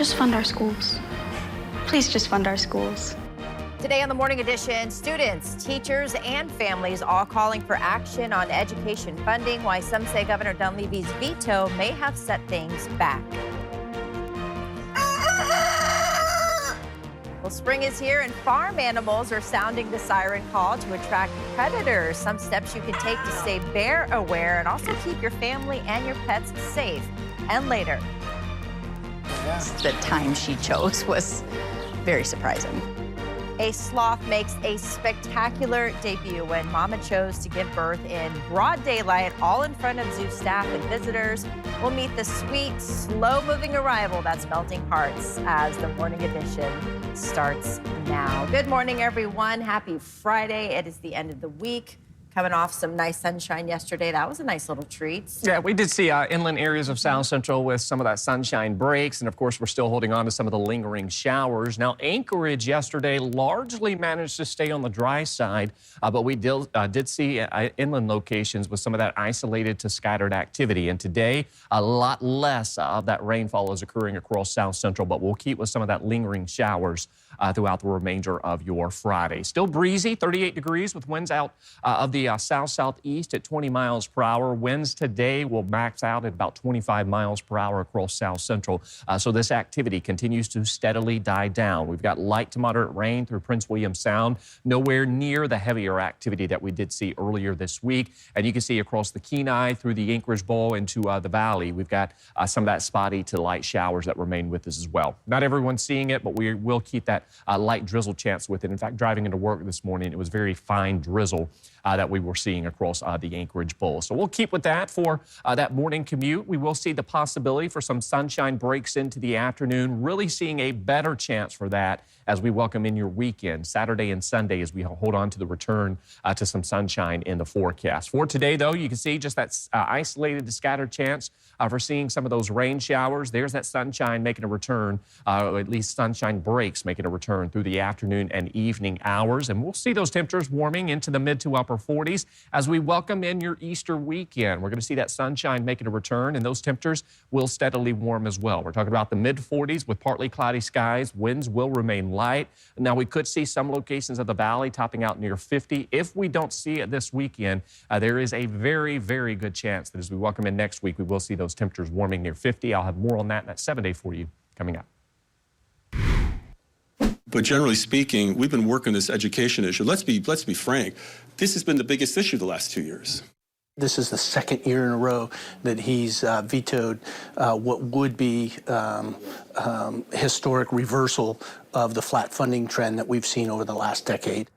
Just fund our schools. Please just fund our schools. Today on the Morning Edition, students, teachers, and families all calling for action on education funding, why some say Governor Dunleavy's veto may have set things back. Well, spring is here and farm animals are sounding the siren call to attract predators. Some steps you can take to stay bear aware and also keep your family and your pets safe. And later. The time she chose was very surprising. A sloth makes a spectacular debut when Mama chose to give birth in broad daylight, all in front of zoo staff and visitors. We'll meet the sweet, slow-moving arrival that's melting hearts as the Morning Edition starts now. Good morning, everyone. Happy Friday. It is the end of the week. Coming off some nice sunshine yesterday. That was a nice little treat. Yeah, we did see inland areas of South Central with some of that sunshine breaks. And of course, we're still holding on to some of the lingering showers. Now, Anchorage yesterday largely managed to stay on the dry side, but we did see inland locations with some of that isolated to scattered activity. And today, a lot less of that rainfall is occurring across South Central, but we'll keep with some of that lingering showers throughout the remainder of your Friday. Still breezy, 38 degrees with winds out of the south-southeast at 20 miles per hour. Winds today will max out at about 25 miles per hour across South Central. So this activity continues to steadily die down. We've got light to moderate rain through Prince William Sound, nowhere near the heavier activity that we did see earlier this week. And you can see across the Kenai through the Anchorage Bowl into the valley, we've got some of that spotty to light showers that remain with us as well. Not everyone's seeing it, but we will keep that light drizzle chance with it. In fact, driving into work this morning, it was very fine drizzle that we were seeing across the Anchorage Bowl. So we'll keep with that for that morning commute. We will see the possibility for some sunshine breaks into the afternoon, really seeing a better chance for that as we welcome in your weekend, Saturday and Sunday, as we hold on to the return to some sunshine in the forecast. For today, though, you can see just that isolated to scattered chance for seeing some of those rain showers. There's that sunshine making a return, or at least sunshine breaks making a return through the afternoon and evening hours. And we'll see those temperatures warming into the mid to upper 40s as we welcome in your Easter weekend. We're going to see that sunshine making a return, and those temperatures will steadily warm as well. We're talking about the mid 40s with partly cloudy skies. Winds will remain light. Now, we could see some locations of the valley topping out near 50. If we don't see it this weekend, there is a very, very good chance that as we welcome in next week, we will see those temperatures warming near 50. I'll have more on that in that 7-day for you coming up. But generally speaking, we've been working this education issue. Let's be frank. This has been the biggest issue the last 2 years. This is the second year in a row that he's vetoed what would be historic reversal of the flat funding trend that we've seen over the last decade.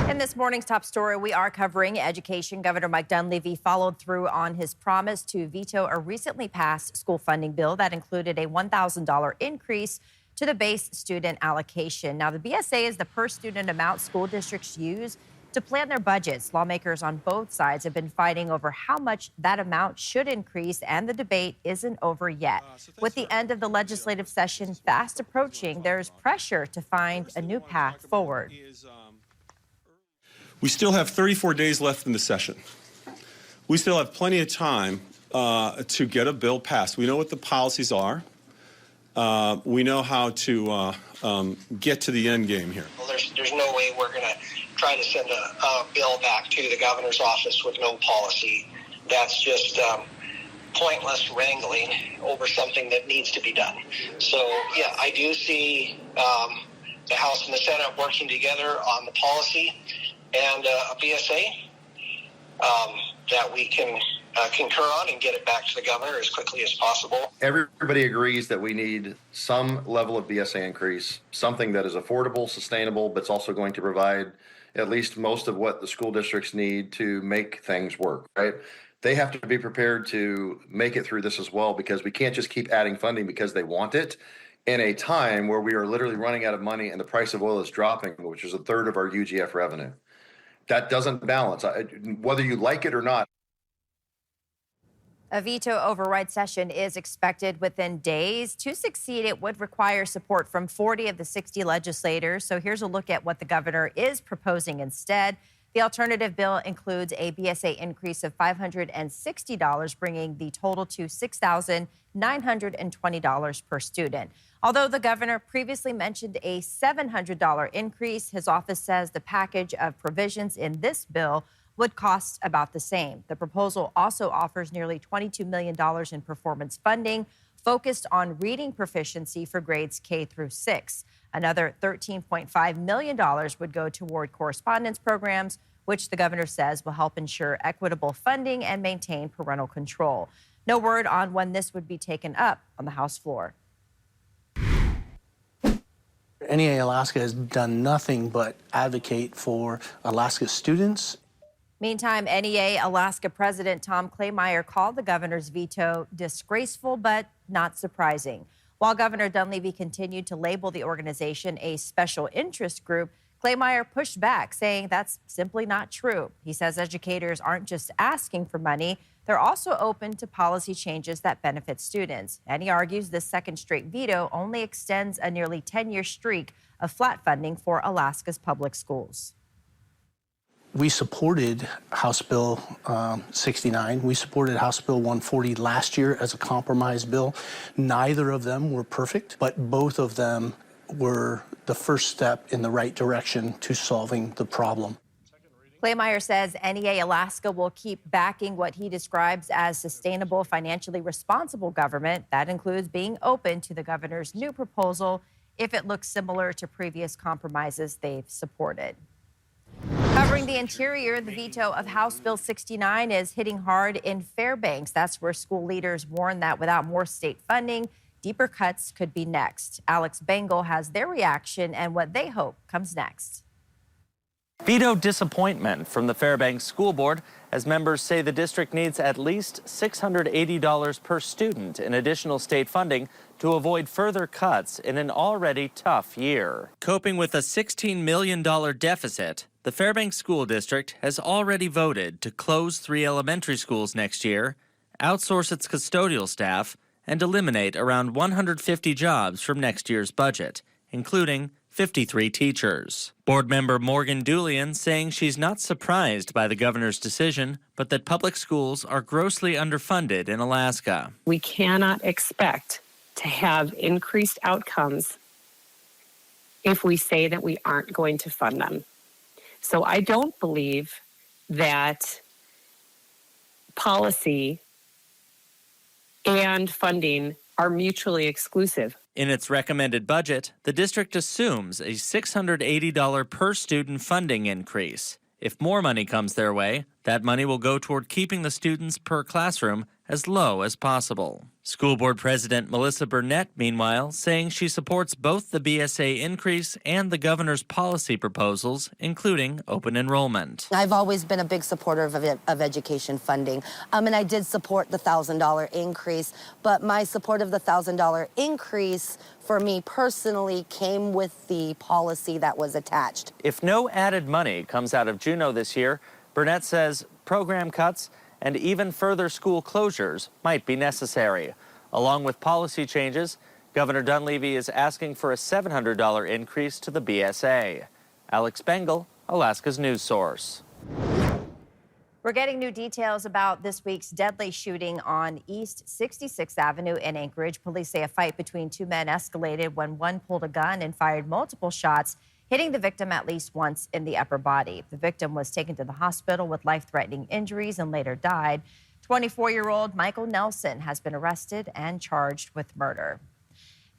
In this morning's top story, we are covering education. Governor Mike Dunleavy followed through on his promise to veto a recently passed school funding bill that included a $1,000 increase to the base student allocation. Now, the BSA is the per student amount school districts use to plan their budgets. Lawmakers on both sides have been fighting over how much that amount should increase, and the debate isn't over yet. With the end of the legislative session fast approaching, there's pressure to find a new path forward. We still have 34 days left in the session. We still have plenty of time to get a bill passed. We know what the policies are. We know how to get to the end game here. Well, there's no way we're going to try to send a bill back to the governor's office with no policy. That's just pointless wrangling over something that needs to be done. So, yeah, I do see the House and the Senate working together on the policy and a BSA that we can concur on and get it back to the governor as quickly as possible. Everybody agrees that we need some level of BSA increase, something that is affordable, sustainable, but it's also going to provide at least most of what the school districts need to make things work, right? They have to be prepared to make it through this as well, because we can't just keep adding funding because they want it in a time where we are literally running out of money and the price of oil is dropping, which is a third of our UGF revenue. That doesn't balance, whether you like it or not. A veto override session is expected within days. To succeed, it would require support from 40 of the 60 legislators. So here's a look at what the governor is proposing instead. The alternative bill includes a BSA increase of $560, bringing the total to $6,920 per student. Although the governor previously mentioned a $700 increase, his office says the package of provisions in this bill would cost about the same. The proposal also offers nearly $22 million in performance funding focused on reading proficiency for grades K through 6. Another $13.5 million would go toward correspondence programs, which the governor says will help ensure equitable funding and maintain parental control. No word on when this would be taken up on the House floor. NEA Alaska has done nothing but advocate for Alaska students. Meantime, NEA Alaska President Tom Claymire called the governor's veto disgraceful but not surprising. While Governor Dunleavy continued to label the organization a special interest group, Claymire pushed back, saying that's simply not true. He says educators aren't just asking for money, they're also open to policy changes that benefit students. And he argues this second straight veto only extends a nearly 10-year streak of flat funding for Alaska's public schools. We supported House Bill 69. We supported House Bill 140 last year as a compromise bill. Neither of them were perfect, but both of them were the first step in the right direction to solving the problem. Claymire says NEA Alaska will keep backing what he describes as sustainable, financially responsible government. That includes being open to the governor's new proposal if it looks similar to previous compromises they've supported. Covering the interior, the veto of House Bill 69 is hitting hard in Fairbanks. That's where school leaders warn that without more state funding, deeper cuts could be next. Alex Bengal has their reaction and what they hope comes next. Veto disappointment from the Fairbanks School Board as members say the district needs at least $680 per student in additional state funding to avoid further cuts in an already tough year. Coping with a $16 million deficit, the Fairbanks School District has already voted to close 3 elementary schools next year, outsource its custodial staff, and eliminate around 150 jobs from next year's budget, including 53 teachers. Board member Morgan Dulian saying she's not surprised by the governor's decision, but that public schools are grossly underfunded in Alaska. We cannot expect to have increased outcomes if we say that we aren't going to fund them. So I don't believe that policy and funding are mutually exclusive. In its recommended budget, the district assumes a $680 per student funding increase. If more money comes their way, that money will go toward keeping the students per classroom as low as possible. School Board President Melissa Burnett, meanwhile, saying she supports both the BSA increase and the governor's policy proposals, including open enrollment. I've always been a big supporter of education funding, and I did support the $1,000 increase, but my support of the $1,000 increase for me personally came with the policy that was attached. If no added money comes out of Juneau this year, Burnett says program cuts and even further school closures might be necessary. Along with policy changes, Governor Dunleavy is asking for a $700 increase to the BSA. Alex Bengal, Alaska's news source. We're getting new details about this week's deadly shooting on East 66th Avenue in Anchorage. Police say a fight between 2 men escalated when one pulled a gun and fired multiple shots, hitting the victim at least once in the upper body. The victim was taken to the hospital with life-threatening injuries and later died. 24-year-old Michael Nelson has been arrested and charged with murder.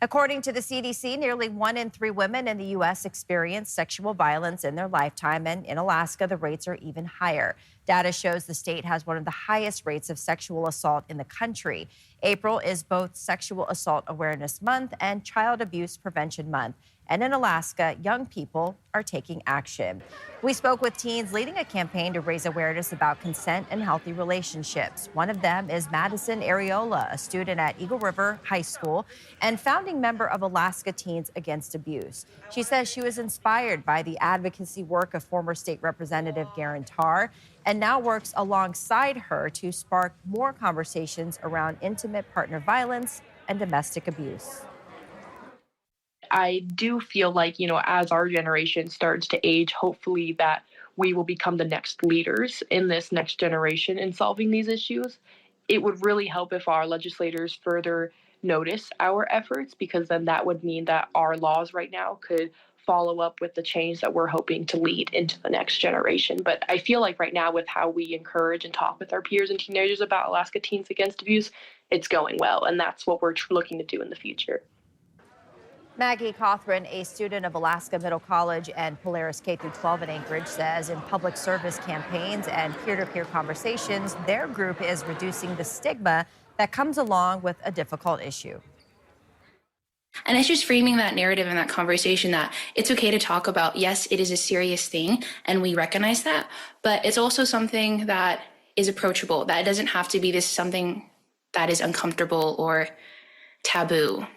According to the CDC, nearly 1 in 3 women in the U.S. experience sexual violence in their lifetime, and in Alaska, the rates are even higher. Data shows the state has one of the highest rates of sexual assault in the country. April is both Sexual Assault Awareness Month and Child Abuse Prevention Month. And in Alaska, young people are taking action. We spoke with teens leading a campaign to raise awareness about consent and healthy relationships. One of them is Madison Areola, a student at Eagle River High School and founding member of Alaska Teens Against Abuse. She says she was inspired by the advocacy work of former state representative Garen Tarr and now works alongside her to spark more conversations around intimate partner violence and domestic abuse. I do feel like, as our generation starts to age, hopefully that we will become the next leaders in this next generation in solving these issues. It would really help if our legislators further notice our efforts, because then that would mean that our laws right now could follow up with the change that we're hoping to lead into the next generation. But I feel like right now, with how we encourage and talk with our peers and teenagers about Alaska Teens Against Abuse, it's going well, and that's what we're looking to do in the future. Maggie Cothran, a student of Alaska Middle College and Polaris K-12 in Anchorage, says in public service campaigns and peer-to-peer conversations, their group is reducing the stigma that comes along with a difficult issue. And it's just framing that narrative and that conversation that it's okay to talk about, yes, it is a serious thing, and we recognize that, but it's also something that is approachable, that it doesn't have to be this something that is uncomfortable or taboo.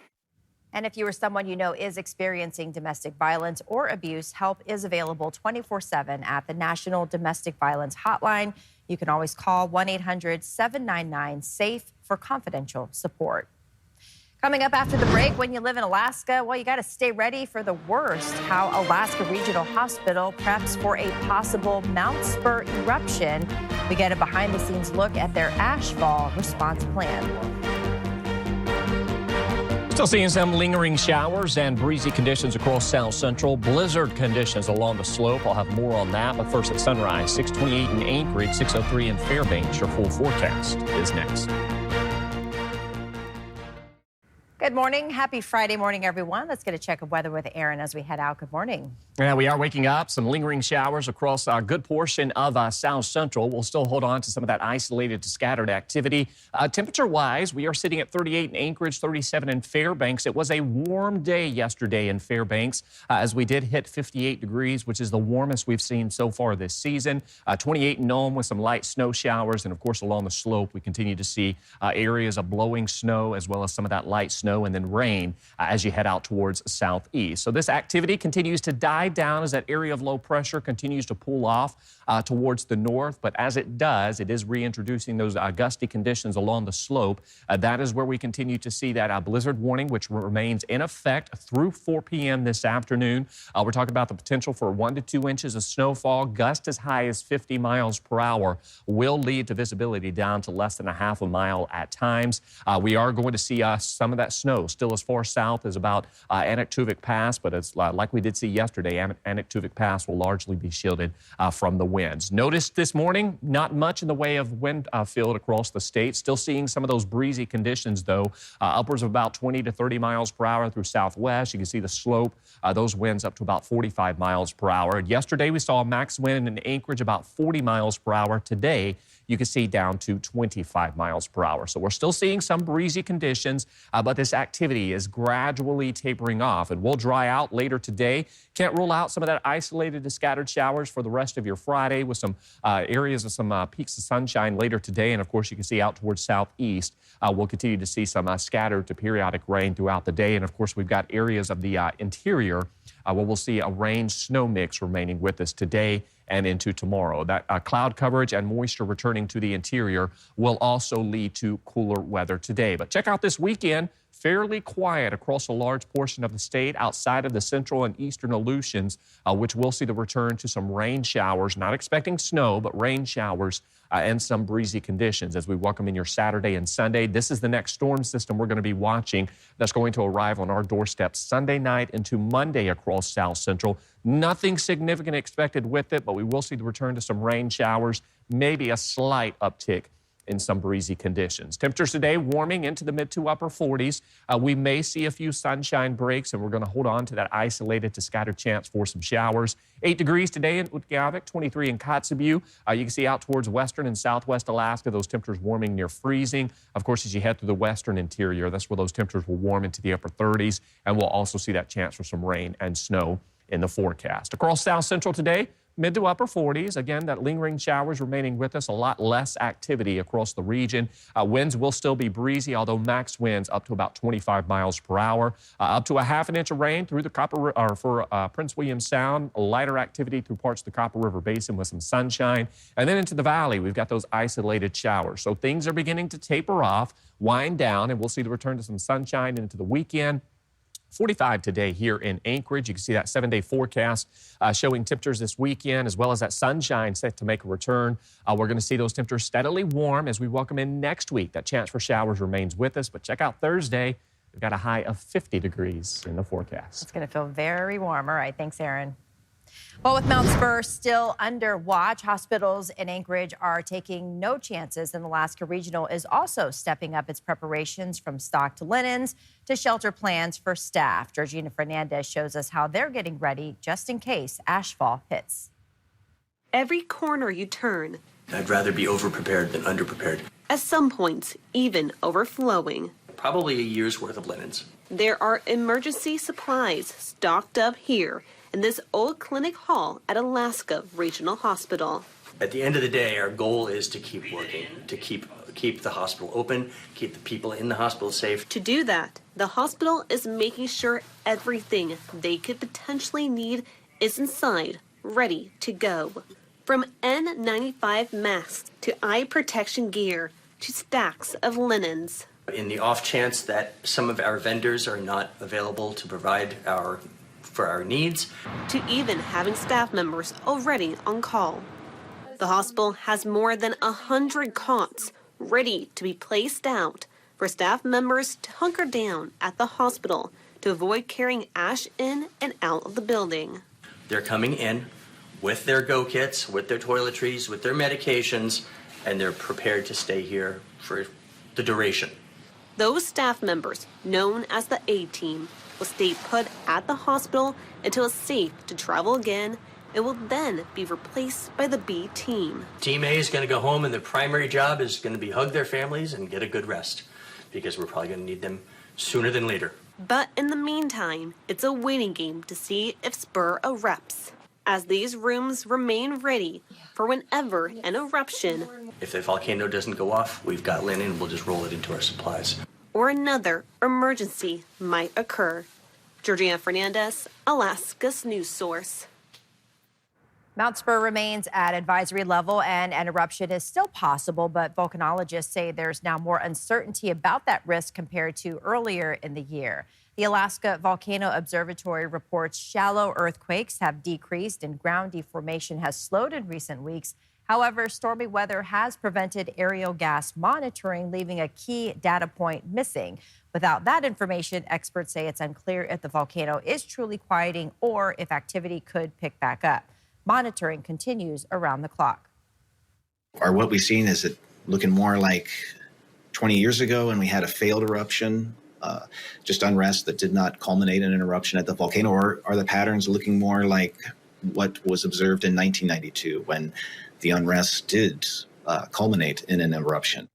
And if you or someone you know is experiencing domestic violence or abuse, help is available 24/7 at the National Domestic Violence Hotline. You can always call 1-800-799-SAFE for confidential support. Coming up after the break, when you live in Alaska, well, you got to stay ready for the worst. How Alaska Regional Hospital preps for a possible Mount Spur eruption. We get a behind-the-scenes look at their ashfall response plan. Still seeing some lingering showers and breezy conditions across South Central. Blizzard conditions along the slope. I'll have more on that. But first at sunrise, 6:28 in Anchorage, 6:03 in Fairbanks. Your full forecast is next. Good morning. Happy Friday morning, everyone. Let's get a check of weather with Aaron as we head out. Good morning. Yeah, we are waking up. Some lingering showers across a good portion of South Central. We'll still hold on to some of that isolated to scattered activity. Temperature-wise, we are sitting at 38 in Anchorage, 37 in Fairbanks. It was a warm day yesterday in Fairbanks as we did hit 58 degrees, which is the warmest we've seen so far this season. 28 in Nome with some light snow showers. And, of course, along the slope, we continue to see areas of blowing snow as well as some of that light snow and then rain as you head out towards southeast. So this activity continues to die down as that area of low pressure continues to pull off towards the north. But as it does, it is reintroducing those gusty conditions along the slope. That is where we continue to see that blizzard warning, which remains in effect through 4 p.m. this afternoon. We're talking about the potential for 1 to 2 inches of snowfall. Gusts as high as 50 miles per hour will lead to visibility down to less than a half a mile at times. We are going to see some of that snow still as far south as about Anaktuvuk Pass, but it's like we did see yesterday, Anaktuvuk Pass will largely be shielded from the winds. Notice this morning, not much in the way of wind field across the state. Still seeing some of those breezy conditions, though, upwards of about 20 to 30 miles per hour through southwest. You can see the slope, those winds up to about 45 miles per hour. Yesterday, we saw a max wind in Anchorage about 40 miles per hour. Today, you can see down to 25 miles per hour. So we're still seeing some breezy conditions, but this activity is gradually tapering off and will dry out later today. Can't rule out some of that isolated to scattered showers for the rest of your Friday with some areas of some peaks of sunshine later today. And of course, you can see out towards southeast, we'll continue to see some scattered to periodic rain throughout the day. And of course, we've got areas of the interior where we'll see a rain-snow mix remaining with us today and into tomorrow. That cloud coverage and moisture returning to the interior will also lead to cooler weather today. But check out this weekend. Fairly quiet across a large portion of the state outside of the central and eastern Aleutians, which will see the return to some rain showers. Not expecting snow, but rain showers and some breezy conditions as we welcome in your Saturday and Sunday. This is the next storm system we're going to be watching that's going to arrive on our doorstep Sunday night into Monday across South Central. Nothing significant expected with it, but we will see the return to some rain showers, maybe a slight uptick in some breezy conditions. Temperatures today warming into the mid to upper 40s. We may see a few sunshine breaks, and we're going to hold on to that isolated to scattered chance for some showers. 8 degrees today in Utqiagvik, 23 in Kotzebue. You can see out towards western and southwest Alaska, those temperatures warming near freezing. Of course, as you head through the western interior, that's where those temperatures will warm into the upper 30s, and we'll also see that chance for some rain and snow in the forecast. Across South Central today, mid to upper 40s. Again, that lingering showers remaining with us. A lot less activity across the region. Winds will still be breezy, although max winds up to about 25 miles per hour. Up to a half an inch of rain through the for Prince William Sound. Lighter activity through parts of the Copper River Basin with some sunshine. And then into the valley, we've got those isolated showers. So things are beginning to taper off, wind down, and we'll see the return to some sunshine into the weekend. 45 today here in Anchorage. You can see that 7-day forecast showing temperatures this weekend, as well as that sunshine set to make a return. We're going to see those temperatures steadily warm as we welcome in next week. That chance for showers remains with us, but check out Thursday. We've got a high of 50 degrees in the forecast. It's going to feel very warm. All right, thanks, Aaron. Well, with Mount Spur still under watch, hospitals in Anchorage are taking no chances, and Alaska Regional is also stepping up its preparations from stock to linens to shelter plans for staff. Georgina Fernandez shows us how they're getting ready just in case ashfall hits. Every corner you turn, I'd rather be overprepared than underprepared. at some points, even overflowing. Probably a year's worth of linens. There are emergency supplies stocked up here in this old clinic hall at Alaska Regional Hospital. At the end of the day, our goal is to keep working, to keep the hospital open, keep the people in the hospital safe. To do that, the hospital is making sure everything they could potentially need is inside, ready to go. From N95 masks to eye protection gear to stacks of linens. In the off chance that some of our vendors are not available to provide for our needs, to even having staff members already on call. The hospital has more than 100 cots ready to be placed out for staff members to hunker down at the hospital to avoid carrying ash in and out of the building. they're coming in with their go kits, with their toiletries, with their medications, and they're prepared to stay here for the duration. Those staff members, known as the A team, will stay put at the hospital until it's safe to travel again and will then be replaced by the B team. Team A is going to go home, and their primary job is going to be hug their families and get a good rest, because we're probably going to need them sooner than later. But in the meantime, it's a waiting game to see if Spur erupts, as these rooms remain ready for whenever an eruption If the volcano doesn't go off, we've got linen, we'll just roll it into our supplies. or another emergency might occur. Georgina Fernandez, Alaska's news source. Mount Spur remains at advisory level and an eruption is still possible, but volcanologists say there's now more uncertainty about that risk compared to earlier in the year. The Alaska Volcano Observatory reports shallow earthquakes have decreased and ground deformation has slowed in recent weeks. However, stormy weather has prevented aerial gas monitoring, leaving a key data point missing. Without that information, experts say it's unclear if the volcano is truly quieting or if activity could pick back up. Monitoring continues around the clock. Or what we've seen is it looking more like 20 years ago when we had a failed eruption, just unrest that did not culminate in an eruption at the volcano, or are the patterns looking more like what was observed in 1992 when the unrest did culminate in an eruption?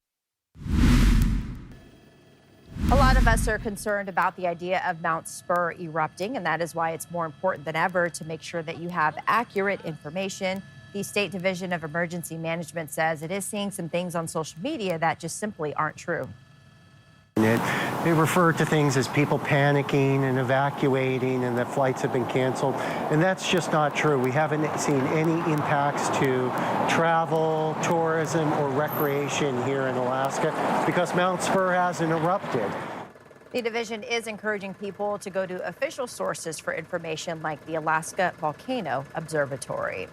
A lot of us are concerned about the idea of Mount Spur erupting, and that is why it's more important than ever to make sure that you have accurate information. The State Division of Emergency Management says it is seeing some things on social media that just simply aren't true. They refer to things as people panicking and evacuating and that flights have been canceled, and that's just not true. We haven't seen any impacts to travel, tourism, or recreation here in Alaska because Mount Spur hasn't erupted. The division is encouraging people to go to official sources for information like the Alaska Volcano Observatory.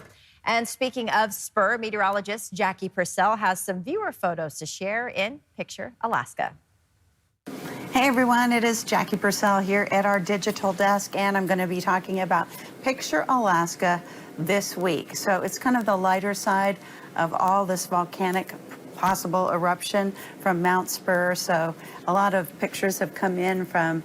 And speaking of Spur, meteorologist Jackie Purcell has some viewer photos to share in Picture Alaska. Hey everyone, it is Jackie Purcell here at our digital desk, and I'm going to be talking about Picture Alaska this week. So it's kind of the lighter side of all this volcanic possible eruption from Mount Spur. So a lot of pictures have come in from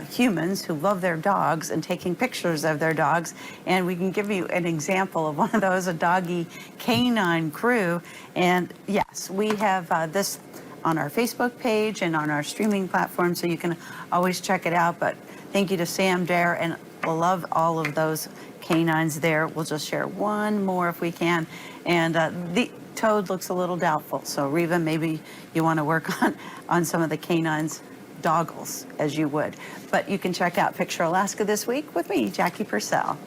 humans who love their dogs and taking pictures of their dogs. And we can give you an example of one of those, a doggy canine crew. And yes, we have this on our Facebook page and on our streaming platform, so you can always check it out. But thank you to Sam Dare, and we'll love all of those canines there. We'll just share one more if we can. And the toad looks a little doubtful, so Reva, maybe you want to work on some of the canines' doggles as you would. But you can check out Picture Alaska this week with me, Jackie Purcell.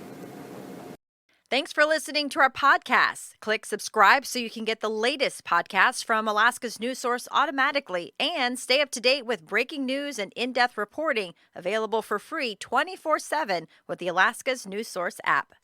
Thanks for listening to our podcast. Click subscribe so you can get the latest podcasts from Alaska's news source automatically and stay up to date with breaking news and in-depth reporting available for free 24/7 with the Alaska's news source app.